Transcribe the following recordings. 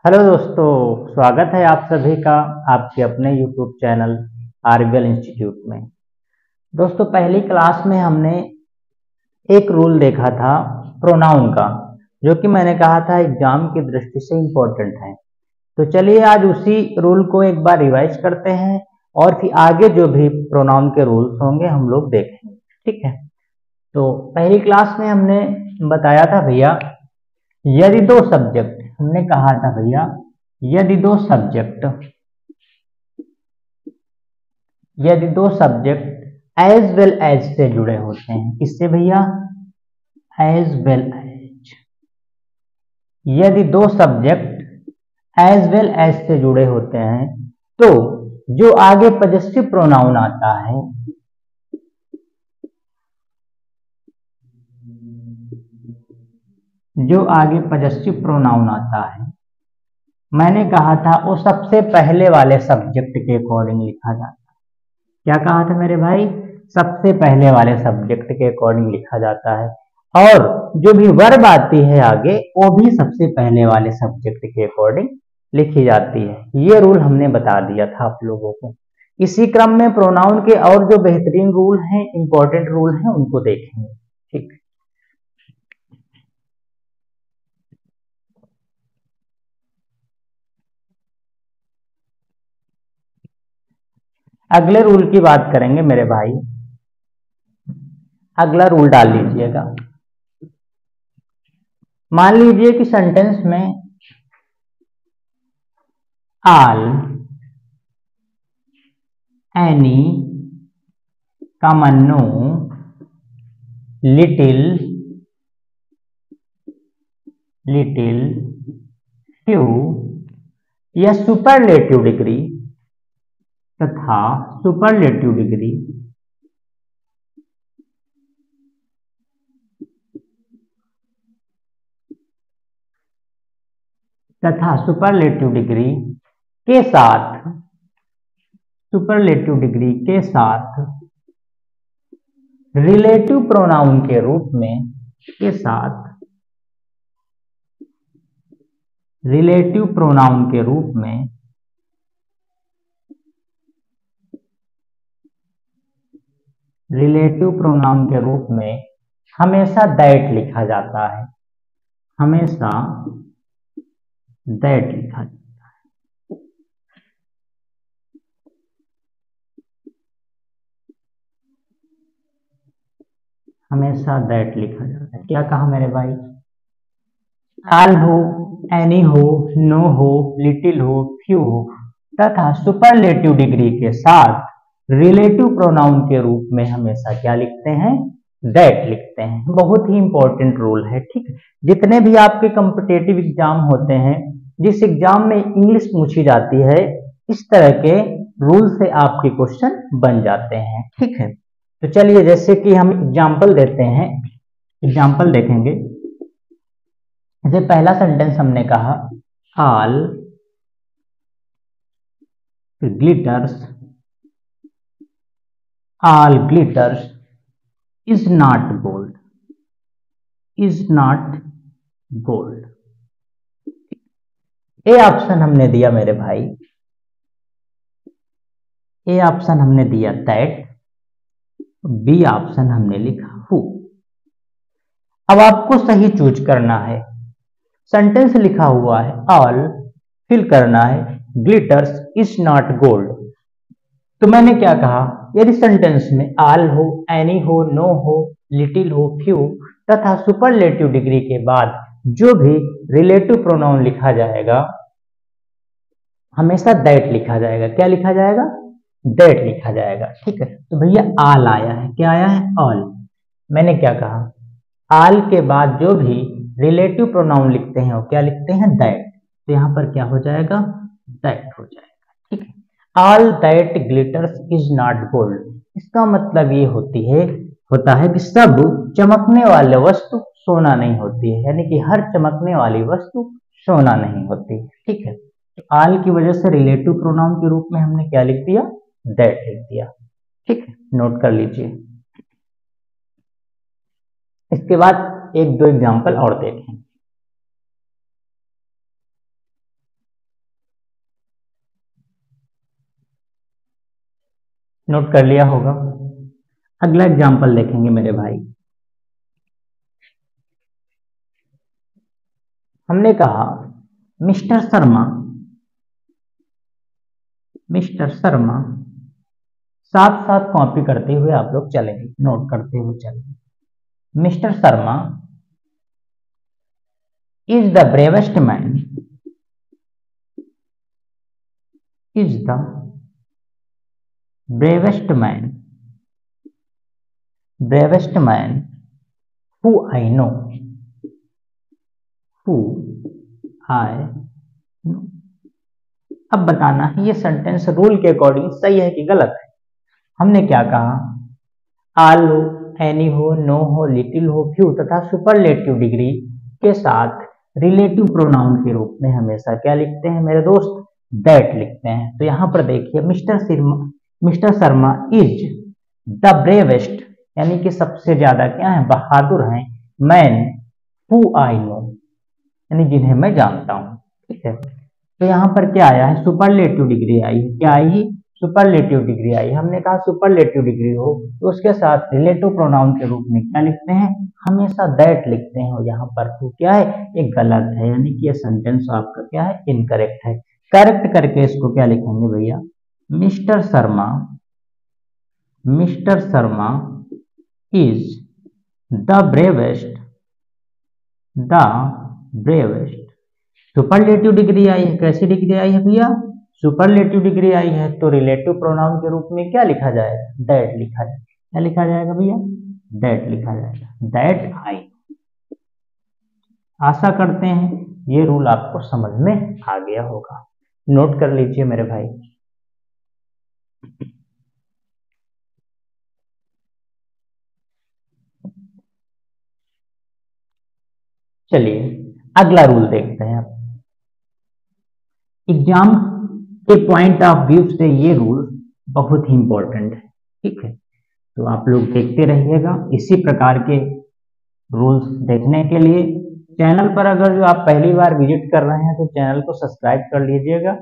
Hello दोस्तों, स्वागत है आप सभी का आपके अपने YouTube चैनल आरबीएल इंस्टीट्यूट में। दोस्तों, पहली क्लास में हमने एक रूल देखा था प्रोनाउन का, जो कि मैंने कहा था एग्जाम की दृष्टि से इम्पोर्टेंट है। तो चलिए आज उसी रूल को एक बार रिवाइज करते हैं और फिर आगे जो भी प्रोनाउन के रूल्स होंगे हम लोग देखेंगे। ठीक है, तो पहली क्लास में हमने बताया था भैया, यदि दो सब्जेक्ट, हमने कहा था भैया यदि दो सब्जेक्ट एज वेल एज से जुड़े होते हैं, किससे भैया? As well as. यदि दो सब्जेक्ट एज वेल एज से जुड़े होते हैं तो जो आगे पजेसिव प्रोनाउन आता है, मैंने कहा था वो सबसे पहले वाले सब्जेक्ट के अकॉर्डिंग लिखा जाता है। क्या कहा था मेरे भाई? सबसे पहले वाले सब्जेक्ट के अकॉर्डिंग लिखा जाता है, और जो भी वर्ब आती है आगे वो भी सबसे पहले वाले सब्जेक्ट के अकॉर्डिंग लिखी जाती है। ये रूल हमने बता दिया था आप लोगों को। इसी क्रम में प्रोनाउन के और जो बेहतरीन रूल हैं, इंपॉर्टेंट रूल हैं, उनको देखेंगे। ठीक, अगले रूल की बात करेंगे मेरे भाई। अगला रूल डाल लीजिएगा। मान लीजिए कि सेंटेंस में आल, एनी, कमन्नो, लिटिल, फ्यू या सुपरलेटिव डिग्री तथा सुपरलेटिव डिग्री के साथ रिलेटिव प्रोनाउन के रूप में हमेशा दैट लिखा जाता है। हमेशा दैट लिखा जाता है। क्या कहा मेरे भाई? आल हो, एनी हो, नो हो, लिटिल हो, फ्यू हो तथा सुपरलेटिव डिग्री के साथ रिलेटिव प्रोनाउन के रूप में हमेशा क्या लिखते हैं? दैट लिखते हैं। बहुत ही इंपॉर्टेंट रूल है। ठीक है, जितने भी आपके कॉम्पिटेटिव एग्जाम होते हैं, जिस एग्जाम में इंग्लिश पूछी जाती है, इस तरह के रूल से आपके क्वेश्चन बन जाते हैं। ठीक है, तो चलिए जैसे कि हम एग्जाम्पल देते हैं, एग्जाम्पल देखेंगे। जैसे पहला सेंटेंस हमने कहा, all glitters is not gold. A option हमने दिया मेरे भाई, ए ऑप्शन हमने दिया दैट, बी ऑप्शन हमने लिखा हु। अब आपको सही चूज करना है। सेंटेंस लिखा हुआ है ऑल, फिल करना है ग्लिटर्स इज नॉट गोल्ड। तो मैंने क्या कहा? यदि सेंटेंस में ऑल हो, एनी हो, नो हो, लिटिल हो, फ्यू तथा सुपरलेटिव डिग्री के बाद जो भी रिलेटिव प्रोनाउन लिखा जाएगा, हमेशा दैट लिखा जाएगा। क्या लिखा जाएगा? दैट लिखा जाएगा। ठीक है, तो भैया ऑल आया है। क्या आया है? ऑल। मैंने क्या कहा? ऑल के बाद जो भी रिलेटिव प्रोनाउन लिखते हैं वो क्या लिखते हैं? दैट। तो यहां पर क्या हो जाएगा? दैट हो जाएगा। ठीक है, all that glitters is not gold. इसका मतलब ये होता है कि सब चमकने वाले वस्तु सोना नहीं होती है, यानी कि हर चमकने वाली वस्तु सोना नहीं होती। ठीक है, तो ऑल की वजह से रिलेटिव प्रोनाउन के रूप में हमने क्या लिख दिया? दैट लिख दिया। ठीक है, नोट कर लीजिए। इसके बाद एक दो एग्जाम्पल और देखें। नोट कर लिया होगा। अगला एग्जाम्पल देखेंगे मेरे भाई। हमने कहा मिस्टर शर्मा, मिस्टर शर्मा, साथ साथ कॉपी करते हुए आप लोग चलेंगे, नोट करते हुए चलेंगे। Mister Sharma is the bravest man, is the bravest man, bravest man who I know, who I know. अब बताना है ये सेंटेंस रूल के अकॉर्डिंग सही है कि गलत है। हमने क्या कहा, ऑल हो, एनी हो, नो हो, लिटिल हो, फ्यू तथा सुपरलेटिव डिग्री के साथ रिलेटिव प्रोनाउन के रूप में हमेशा क्या लिखते हैं मेरे दोस्त, दैट लिखते हैं। तो यहां पर देखिए mister Sharma is the bravest, यानी कि सबसे ज्यादा क्या है, बहादुर हैं, मैन हु आई नो, यानी जिन्हें मैं जानता हूं। ठीक है, तो यहाँ पर क्या आया है, सुपरलेटिव डिग्री आई है। क्या आई है, सुपरलेटिव डिग्री आई। हमने कहा सुपरलेटिव डिग्री हो तो उसके साथ रिलेटिव प्रोनाउन के रूप में क्या लिखते हैं, हमेशा दैट लिखते हैं। और यहाँ पर तो क्या है, ये गलत है, यानी कि ये सेंटेंस आपका क्या है, इनकरेक्ट है। करेक्ट करके इसको क्या लिखेंगे भैया, mister Sharma, mister Sharma is the bravest, the bravest. Superlative degree I है, कैसी डिग्री आई है भैया, सुपरलेटिव डिग्री आई है, तो रिलेटिव प्रोनाउन के रूप में क्या लिखा जाएगा, दैट लिखा जाएगा। क्या लिखा जाएगा भैया, दैट लिखा जाएगा, दैट आई। आशा करते हैं ये रूल आपको समझ में आ गया होगा। नोट कर लीजिए मेरे भाई। चलिए अगला रूल देखते हैं। एग्जाम के पॉइंट ऑफ व्यू से ये रूल बहुत ही इंपॉर्टेंट है। ठीक है, तो आप लोग देखते रहिएगा। इसी प्रकार के रूल्स देखने के लिए चैनल पर अगर जो आप पहली बार विजिट कर रहे हैं तो चैनल को सब्सक्राइब कर लीजिएगा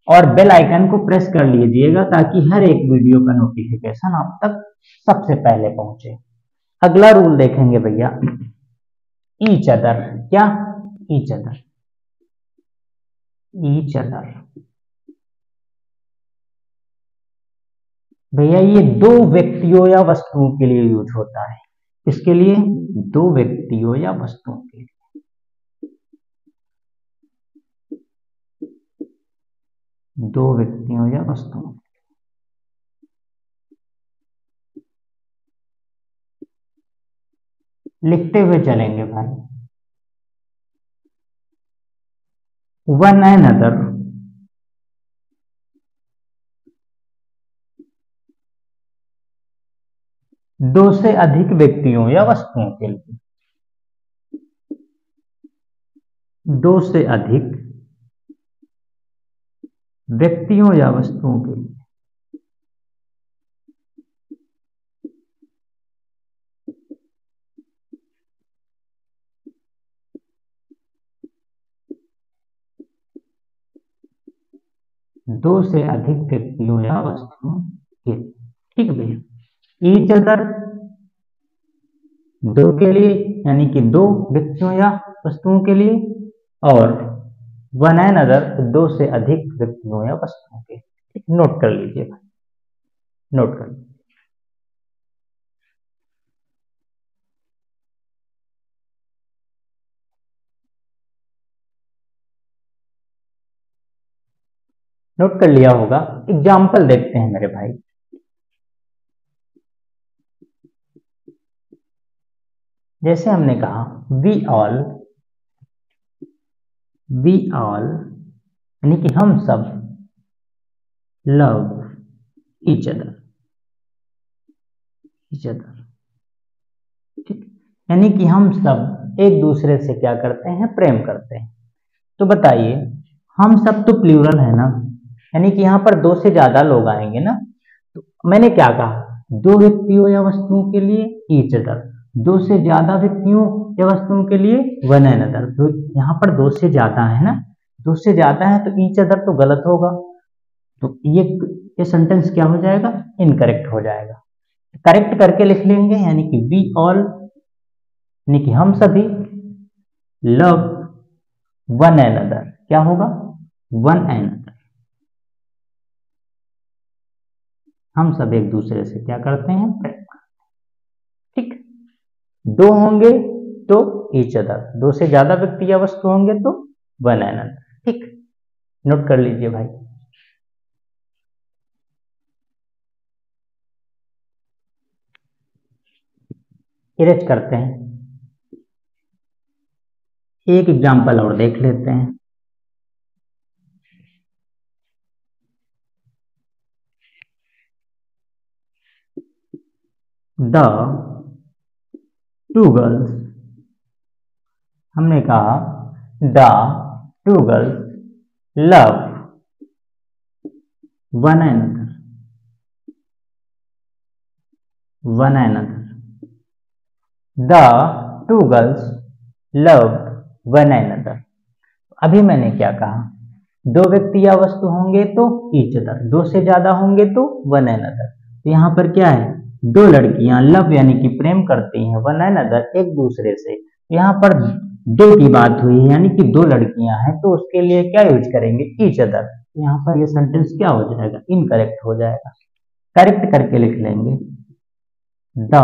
और बेल आइकन को प्रेस कर लीजिएगा ताकि हर एक वीडियो का नोटिफिकेशन आप तक सबसे पहले पहुंचे। अगला रूल देखेंगे भैया, ईच अदर। क्या, ईच अदर, ईच अदर। भैया ये दो व्यक्तियों या वस्तुओं के लिए यूज होता है। इसके लिए दो व्यक्तियों या वस्तुओं के लिए, दो व्यक्तियों या वस्तुओं। लिखते हुए चलेंगे भाई। वन एंड अदर, दो से अधिक व्यक्तियों या वस्तुओं के लिए, दो से अधिक व्यक्तियों या वस्तुओं के लिए। दो से अधिक व्यक्तियों या वस्तुओं के लिए। ठीक भैया, ईच अदर दो के लिए, यानी कि दो व्यक्तियों या वस्तुओं के लिए, और वन एंड अदर दो से अधिक व्यक्तियों या वस्तुओं के लिए। नोट कर लीजिए भाई, नोट कर लीजिए। नोट कर लिया होगा। एग्जाम्पल देखते हैं मेरे भाई। जैसे हमने कहा वी ऑल, वी ऑल यानी कि हम सब, love each other, each other. ठीक, यानी कि हम सब एक दूसरे से क्या करते हैं, प्रेम करते हैं। तो बताइए, हम सब तो प्लूरल है ना, यानी कि यहाँ पर दो से ज्यादा लोग आएंगे ना। तो मैंने क्या कहा, दो व्यक्तियों या वस्तुओं के लिए ईच अदर, दो से ज्यादा व्यक्तियों या वस्तुओं के लिए वन एंड अदर। तो यहाँ पर दो से ज्यादा है ना, दो से ज्यादा है तो ईच अदर तो गलत होगा। तो ये ये सेंटेंस क्या हो जाएगा, इनकरेक्ट हो जाएगा। करेक्ट करके लिख लेंगे, यानी कि वी ऑल, यानी कि हम सभी लव वन एनदर, क्या होगा, वन एनदर, हम सब एक दूसरे से क्या करते हैं, प्रेम करते हैं। ठीक, दो होंगे तो ईच अदर, दो से ज्यादा व्यक्ति या वस्तु होंगे तो वन एनदर। ठीक, नोट कर लीजिए भाई। इरेज करते हैं, एक एग्जाम्पल और देख लेते हैं। द टू गर्ल्स, हमने कहा the two girls love one another, one another, the two girls love one another. अभी मैंने क्या कहा, दो व्यक्ति या वस्तु होंगे तो ईच अदर, दो से ज्यादा होंगे तो वन एनदर। तो यहाँ पर क्या है, दो लड़कियां लव यानी कि प्रेम करती हैं, वन एनदर एक दूसरे से। यहाँ पर दो की बात हुई है, यानी कि दो लड़कियां हैं, तो उसके लिए क्या यूज करेंगे, ईच अदर। यहाँ पर ये सेंटेंस क्या हो जाएगा, इनकरेक्ट हो जाएगा। करेक्ट करके लिख लेंगे, द